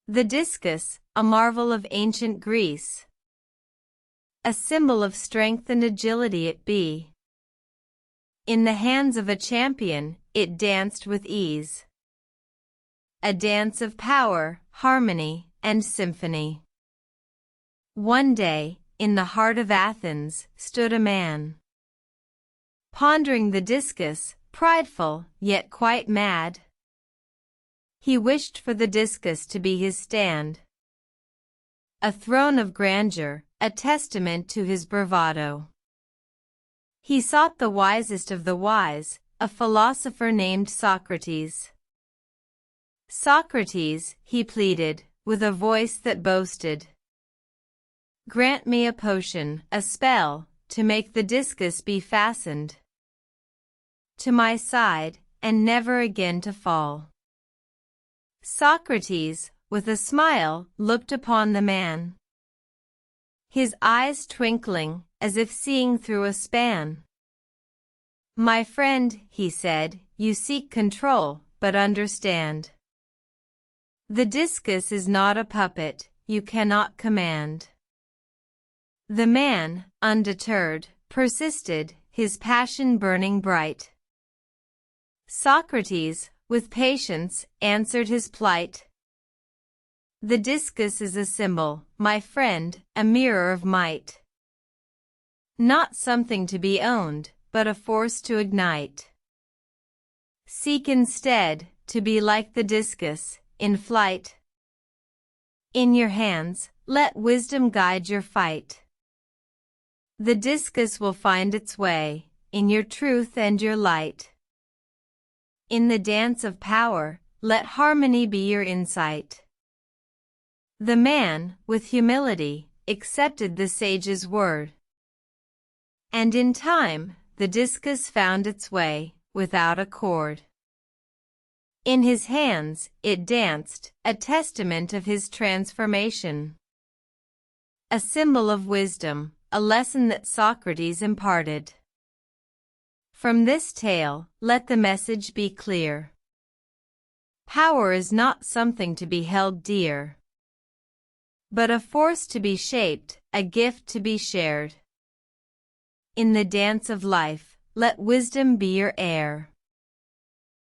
The discus, a marvel of ancient Greece. A symbol of strength and agility it be. In the hands of a champion, it danced with ease. A dance of power, harmony, and symphony. One day, in the heart of Athens, stood a man. Pondering the discus, prideful, yet quite mad. He wished for the discus to be his stand. A throne of grandeur, a testament to his bravado. He sought the wisest of the wise, a philosopher named Socrates. Socrates, he pleaded, with a voice that boasted. Grant me a potion, a spell, to make the discus be fastened to my side, and never again to fall. Socrates, with a smile, looked upon the man. His eyes twinkling, as if seeing through a span. My friend, he said, you seek control, but understand. The discus is not a puppet, you cannot command. The man, undeterred, persisted, his passion burning bright. Socrates, with patience, answered his plight. The discus is a symbol, my friend, a mirror of might. Not something to be owned, but a force to ignite. Seek instead, to be like the discus, in flight. In your hands, let wisdom guide your fight. The discus will find its way, in your truth and your light. In the dance of power, let harmony be your insight. The man, with humility, accepted the sage's word. And in time, the discus found its way, without a cord. In his hands, it danced, a testament of his transformation. A symbol of wisdom, a lesson that Socrates imparted. From this tale, let the message be clear. Power is not something to be held dear, but a force to be shaped, a gift to be shared. In the dance of life, let wisdom be your heir.